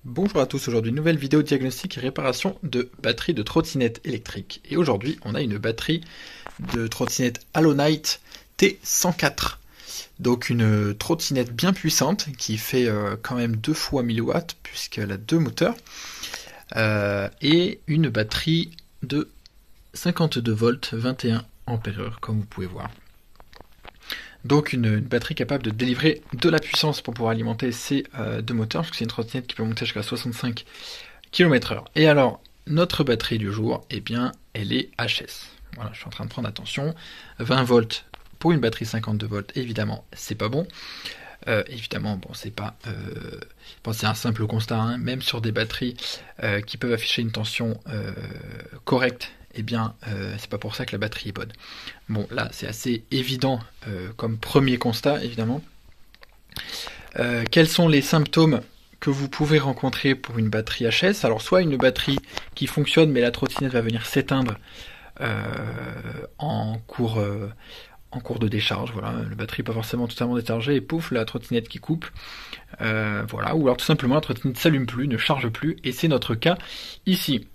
Bonjour à tous, aujourd'hui nouvelle vidéo diagnostic et réparation de batterie de trottinette électrique. Et aujourd'hui on a une batterie de trottinette Allonite T104. Donc une trottinette bien puissante qui fait quand même 2 fois 1000 watts puisqu'elle a 2 moteurs. Et une batterie de 52 volts 21 ampères comme vous pouvez voir. Donc une batterie capable de délivrer de la puissance pour pouvoir alimenter ces deux moteurs, parce que c'est une trottinette qui peut monter jusqu'à 65 km/h. Et alors, notre batterie du jour, eh bien, elle est HS. Voilà, je suis en train de prendre attention. 20 volts pour une batterie 52 volts, évidemment, c'est pas bon. Évidemment, bon, c'est pas, c'est un simple constat, hein, même sur des batteries qui peuvent afficher une tension correcte, eh bien, c'est pas pour ça que la batterie est bonne. Bon, là, c'est assez évident comme premier constat, évidemment. Quels sont les symptômes que vous pouvez rencontrer pour une batterie HS? Alors, soit une batterie qui fonctionne, mais la trottinette va venir s'éteindre en cours de décharge, voilà, la batterie pas forcément totalement déchargée, et pouf, la trottinette qui coupe, voilà, ou alors tout simplement la trottinette ne s'allume plus, ne charge plus, et c'est notre cas ici.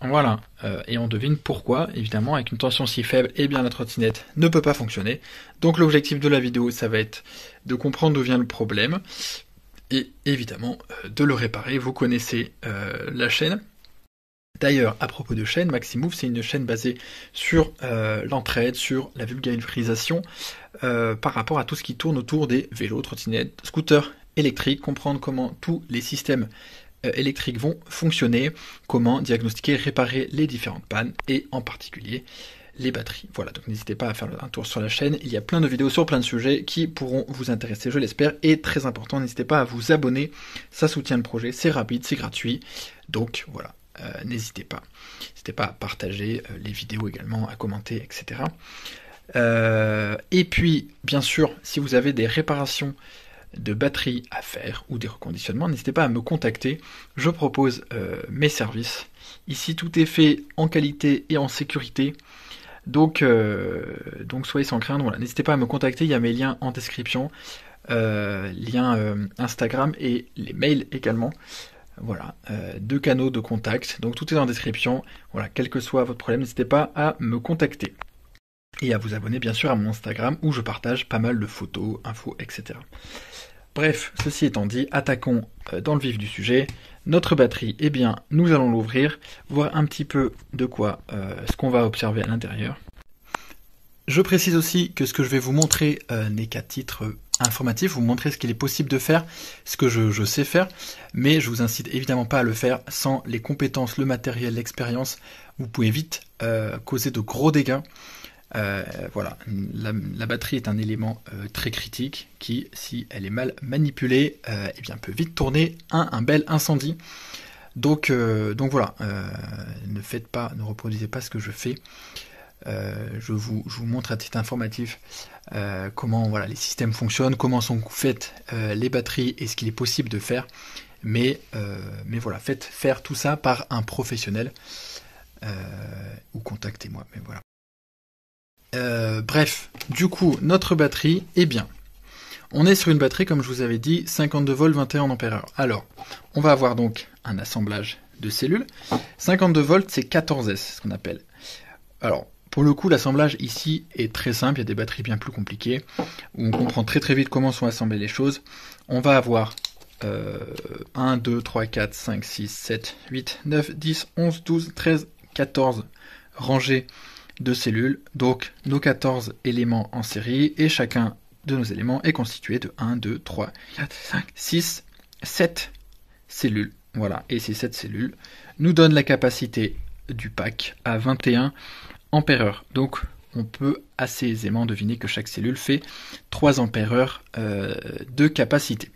Voilà, et on devine pourquoi, évidemment, avec une tension si faible, eh bien la trottinette ne peut pas fonctionner. Donc l'objectif de la vidéo, ça va être de comprendre d'où vient le problème, et évidemment de le réparer. Vous connaissez la chaîne. D'ailleurs, à propos de chaîne, Maximove, c'est une chaîne basée sur l'entraide, sur la vulgarisation, par rapport à tout ce qui tourne autour des vélos, trottinettes, scooters électriques, comprendre comment tous les systèmes électriques vont fonctionner, comment diagnostiquer, réparer les différentes pannes, et en particulier les batteries. Voilà, donc n'hésitez pas à faire un tour sur la chaîne, il y a plein de vidéos sur plein de sujets qui pourront vous intéresser, je l'espère, et très important, n'hésitez pas à vous abonner, ça soutient le projet, c'est rapide, c'est gratuit, donc voilà. N'hésitez pas à partager les vidéos également, à commenter, etc. Et puis, bien sûr, si vous avez des réparations de batteries à faire ou des reconditionnements, n'hésitez pas à me contacter. Je propose mes services. Ici, tout est fait en qualité et en sécurité. Donc soyez sans craindre. Voilà. N'hésitez pas à me contacter. Il y a mes liens en description, liens Instagram et les mails également. Voilà, 2 canaux de contact, donc tout est en description. Voilà, quel que soit votre problème, n'hésitez pas à me contacter. Et à vous abonner bien sûr à mon Instagram où je partage pas mal de photos, infos, etc. Bref, ceci étant dit, attaquons dans le vif du sujet. Notre batterie, eh bien, nous allons l'ouvrir, voir un petit peu de quoi, ce qu'on va observer à l'intérieur. Je précise aussi que ce que je vais vous montrer n'est qu'à titre informatif, vous montrer ce qu'il est possible de faire, ce que je sais faire, mais je vous incite évidemment pas à le faire sans les compétences, le matériel, l'expérience. Vous pouvez vite causer de gros dégâts. Voilà, la batterie est un élément très critique qui, si elle est mal manipulée, eh bien, peut vite tourner un bel incendie. Donc voilà, ne reproduisez pas ce que je fais. Je vous montre à titre informatif comment voilà, les systèmes fonctionnent, comment sont faites les batteries et ce qu'il est possible de faire. Mais voilà, faites faire tout ça par un professionnel ou contactez-moi. Mais voilà. Bref, du coup, notre batterie, eh bien, on est sur une batterie, comme je vous avais dit, 52 volts 21 ampères. Alors, on va avoir donc un assemblage de cellules. 52 volts, c'est 14S, ce qu'on appelle. Alors, pour le coup, l'assemblage ici est très simple, il y a des batteries bien plus compliquées, où on comprend très très vite comment sont assemblées les choses. On va avoir 1, 2, 3, 4, 5, 6, 7, 8, 9, 10, 11, 12, 13, 14 rangées de cellules, donc nos 14 éléments en série, et chacun de nos éléments est constitué de 1, 2, 3, 4, 5, 6, 7 cellules. Voilà, et ces 7 cellules nous donnent la capacité du pack à 21 ampères-heure. Donc on peut assez aisément deviner que chaque cellule fait 3 ampères-heure de capacité.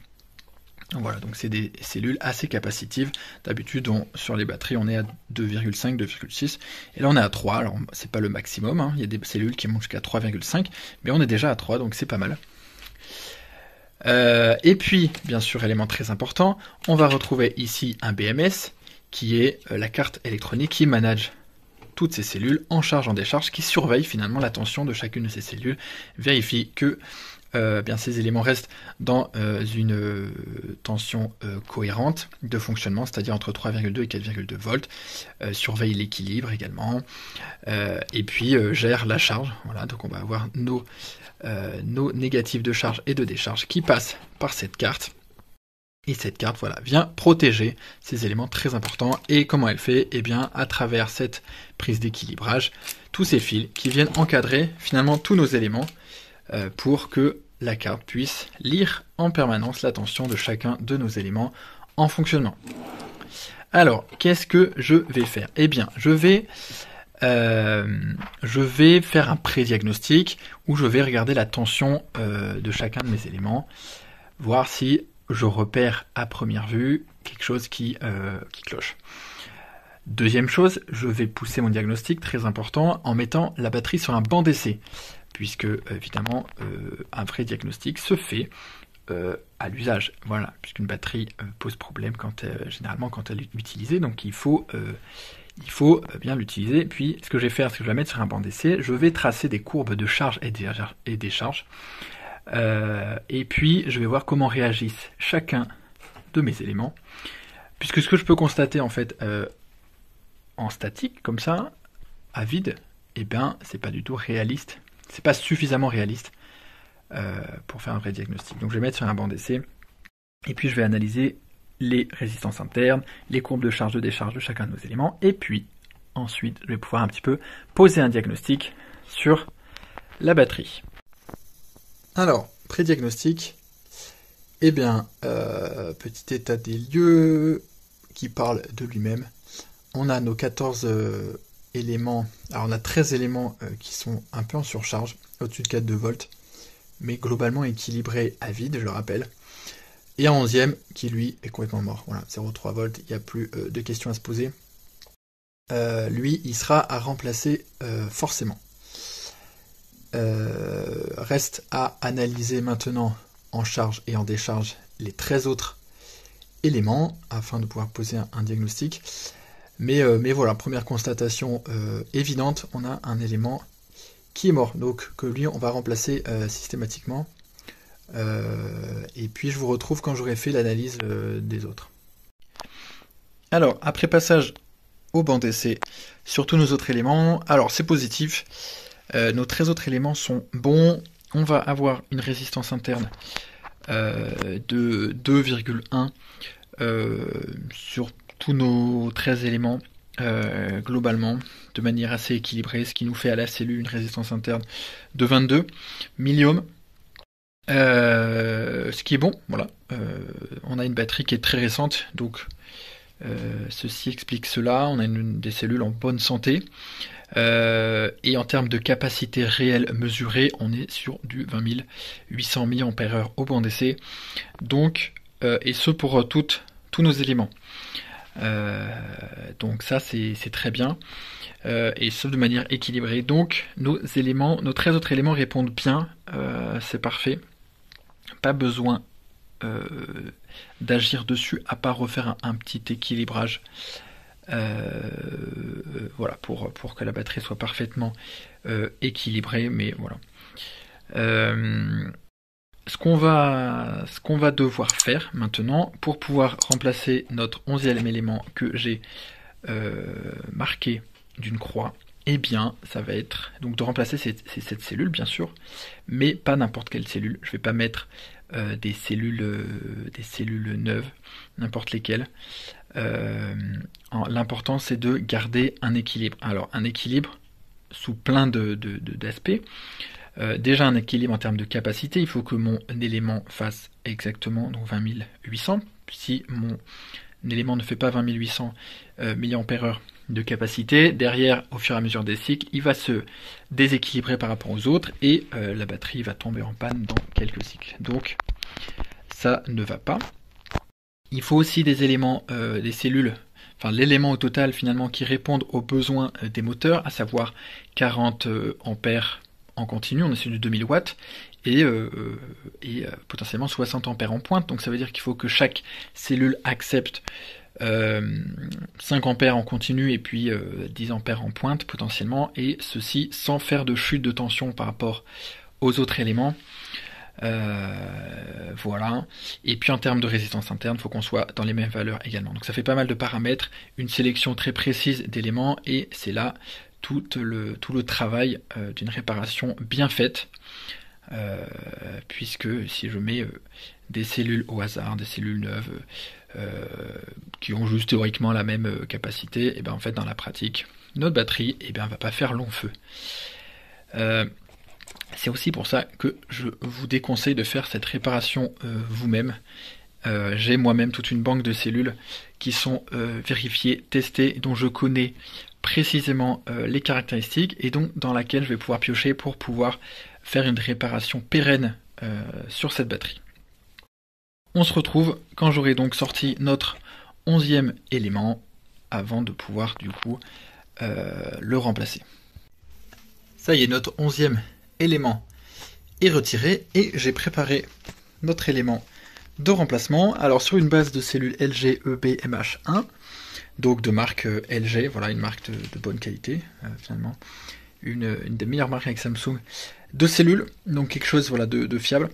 Voilà, donc c'est des cellules assez capacitives. D'habitude, sur les batteries, on est à 2,5, 2,6. Et là, on est à 3. Alors, c'est pas le maximum. Hein. Il y a des cellules qui montent jusqu'à 3,5. Mais on est déjà à 3, donc c'est pas mal. Et puis, bien sûr, élément très important, on va retrouver ici un BMS, qui est la carte électronique qui manage toutes ces cellules en charge, en décharge, qui surveille finalement la tension de chacune de ces cellules, vérifie que bien ces éléments restent dans une tension cohérente de fonctionnement, c'est-à-dire entre 3,2 et 4,2 volts, surveille l'équilibre également, et puis gère la charge. Voilà, donc on va avoir nos négatifs de charge et de décharge qui passent par cette carte. Et cette carte, voilà, vient protéger ces éléments très importants. Et comment elle fait? Eh bien, à travers cette prise d'équilibrage, tous ces fils qui viennent encadrer finalement tous nos éléments pour que la carte puisse lire en permanence la tension de chacun de nos éléments en fonctionnement. Alors, qu'est-ce que je vais faire? Eh bien, je vais faire un pré-diagnostic où je vais regarder la tension de chacun de mes éléments, voir si je repère à première vue quelque chose qui cloche. Deuxième chose, je vais pousser mon diagnostic, très important, en mettant la batterie sur un banc d'essai, puisque évidemment un vrai diagnostic se fait à l'usage. Voilà, puisqu'une batterie pose problème généralement quand elle est utilisée, donc il faut bien l'utiliser. Puis ce que je vais faire, c'est que je vais la mettre sur un banc d'essai, je vais tracer des courbes de charge et décharge, et puis je vais voir comment réagissent chacun de mes éléments, puisque ce que je peux constater en fait en statique, comme ça, à vide, eh bien c'est pas du tout réaliste, c'est pas suffisamment réaliste pour faire un vrai diagnostic. Donc je vais mettre sur un banc d'essai, et puis je vais analyser les résistances internes, les courbes de charge de décharge de chacun de nos éléments, et puis ensuite je vais pouvoir un petit peu poser un diagnostic sur la batterie. Alors, pré-diagnostic, eh bien, petit état des lieux qui parle de lui-même. On a nos 14 éléments, alors on a 13 éléments qui sont un peu en surcharge, au-dessus de 4,2 volts, mais globalement équilibré à vide, je le rappelle. Et un 11e qui lui est complètement mort, voilà, 0,3 volts, il n'y a plus de questions à se poser. Lui, il sera à remplacer forcément. Reste à analyser maintenant en charge et en décharge les 13 autres éléments afin de pouvoir poser un diagnostic. Mais voilà, première constatation évidente, on a un élément qui est mort, donc que lui on va remplacer systématiquement. Et puis je vous retrouve quand j'aurai fait l'analyse des autres. Alors, après passage au banc d'essai sur tous nos autres éléments, alors c'est positif, nos 13 autres éléments sont bons, on va avoir une résistance interne de 2,1 sur tous nos 13 éléments globalement, de manière assez équilibrée, ce qui nous fait à la cellule une résistance interne de 22 milliohms. Ce qui est bon, voilà. On a une batterie qui est très récente, donc ceci explique cela. On a des cellules en bonne santé. Et en termes de capacité réelle mesurée, on est sur du 20 800 mAh au banc d'essai. Donc, et ce pour tous nos éléments. Donc ça c'est très bien. Et ce de manière équilibrée. Donc nos 13 autres éléments répondent bien. C'est parfait. Pas besoin d'agir dessus à part refaire un petit équilibrage. Voilà, pour que la batterie soit parfaitement équilibrée, mais voilà. Ce qu'on va devoir faire maintenant pour pouvoir remplacer notre 11e élément que j'ai marqué d'une croix, eh bien ça va être donc de remplacer cette cellule bien sûr, mais pas n'importe quelle cellule. Je vais pas mettre des cellules neuves, n'importe lesquelles. L'important c'est de garder un équilibre. Alors un équilibre sous plein d'aspects. Déjà un équilibre en termes de capacité, il faut que mon élément fasse exactement donc 20 800. Si mon élément ne fait pas 20 800 mAh de capacité, derrière au fur et à mesure des cycles, il va se déséquilibrer par rapport aux autres et la batterie va tomber en panne dans quelques cycles. Donc ça ne va pas. Il faut aussi des éléments, des cellules, enfin l'élément au total finalement qui répondent aux besoins des moteurs, à savoir 40 ampères en continu, on est sur du 2000 watts, et potentiellement 60 ampères en pointe, donc ça veut dire qu'il faut que chaque cellule accepte 5 ampères en continu et puis 10 ampères en pointe potentiellement, et ceci sans faire de chute de tension par rapport aux autres éléments. Voilà. Et puis en termes de résistance interne, il faut qu'on soit dans les mêmes valeurs également. Donc ça fait pas mal de paramètres, une sélection très précise d'éléments, et c'est là tout le travail d'une réparation bien faite. Puisque si je mets des cellules au hasard, des cellules neuves qui ont juste théoriquement la même capacité, et bien en fait dans la pratique, notre batterie va pas faire long feu. C'est aussi pour ça que je vous déconseille de faire cette réparation vous-même. J'ai moi-même toute une banque de cellules qui sont vérifiées, testées, dont je connais précisément les caractéristiques, et donc dans laquelle je vais pouvoir piocher pour pouvoir faire une réparation pérenne sur cette batterie. On se retrouve quand j'aurai donc sorti notre 11e élément avant de pouvoir du coup le remplacer. Ça y est, notre 11e élément est retiré et j'ai préparé notre élément de remplacement. Alors sur une base de cellules LG EB-MH1, donc de marque LG, voilà, une marque de bonne qualité finalement, une des meilleures marques avec Samsung de cellules, donc quelque chose voilà, de fiable,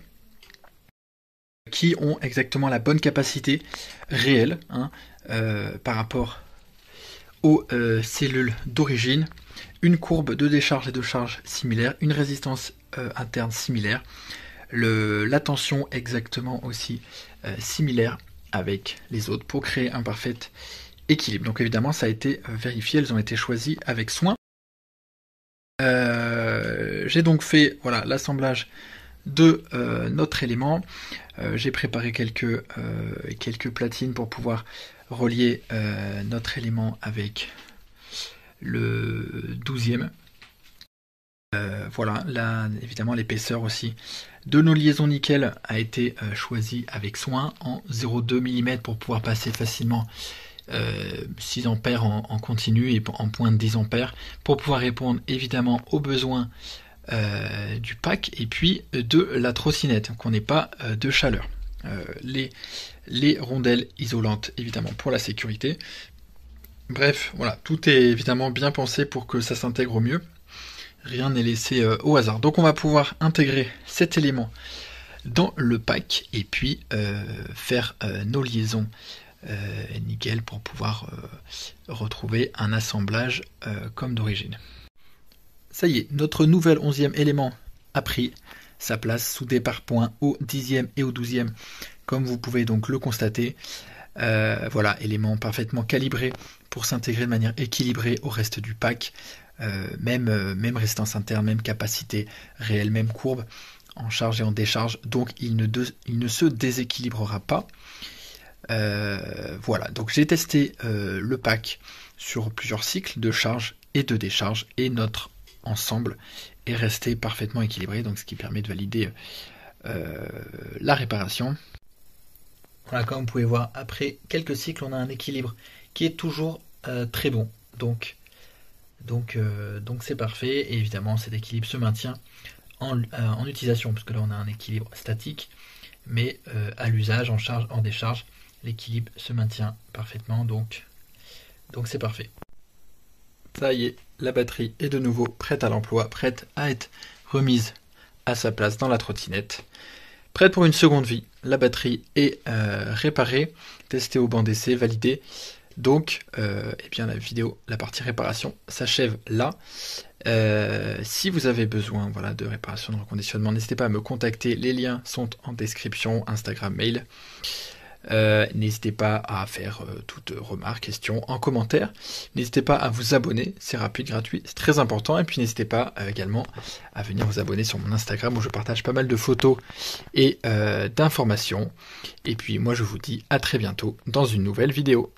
qui ont exactement la bonne capacité réelle par rapport aux cellules d'origine, une courbe de décharge et de charge similaire, une résistance interne similaire, la tension exactement aussi similaire avec les autres pour créer un parfait équilibre. Donc évidemment ça a été vérifié, elles ont été choisies avec soin. J'ai donc fait voilà, l'assemblage de notre élément. J'ai préparé quelques platines pour pouvoir relier notre élément avec le 12e. Voilà, là évidemment l'épaisseur aussi de nos liaisons nickel a été choisie avec soin en 0,2 mm pour pouvoir passer facilement 6 ampères en continu et en pointe 10 ampères pour pouvoir répondre évidemment aux besoins du pack et puis de la trottinette, qu'on n'ait pas de chaleur. Les rondelles isolantes évidemment pour la sécurité. Bref, voilà, tout est évidemment bien pensé pour que ça s'intègre au mieux. Rien n'est laissé au hasard. Donc on va pouvoir intégrer cet élément dans le pack et puis faire nos liaisons nickel pour pouvoir retrouver un assemblage comme d'origine. Ça y est, notre nouvel 11e élément a pris sa place, soudé par points au 10e et au 12e, comme vous pouvez donc le constater. Voilà, élément parfaitement calibré pour s'intégrer de manière équilibrée au reste du pack. Même résistance interne, même capacité réelle, même courbe en charge et en décharge, donc il ne se déséquilibrera pas. Voilà, donc j'ai testé le pack sur plusieurs cycles de charge et de décharge et notre ensemble est resté parfaitement équilibré, donc ce qui permet de valider la réparation. Voilà, comme vous pouvez voir, après quelques cycles, on a un équilibre qui est toujours très bon. Donc c'est parfait, et évidemment cet équilibre se maintient en utilisation, parce que là on a un équilibre statique, mais à l'usage, en charge, en décharge, l'équilibre se maintient parfaitement, donc c'est parfait. Ça y est, la batterie est de nouveau prête à l'emploi, prête à être remise à sa place dans la trottinette. Prête pour une seconde vie, la batterie est réparée, testée au banc d'essai, validée. Donc, la partie réparation s'achève là. Si vous avez besoin de réparation, de reconditionnement, n'hésitez pas à me contacter. Les liens sont en description, Instagram, mail. N'hésitez pas à faire toute remarque, question en commentaire. N'hésitez pas à vous abonner, c'est rapide, gratuit, c'est très important. Et puis n'hésitez pas également à venir vous abonner sur mon Instagram où je partage pas mal de photos et d'informations. Et puis moi je vous dis à très bientôt dans une nouvelle vidéo.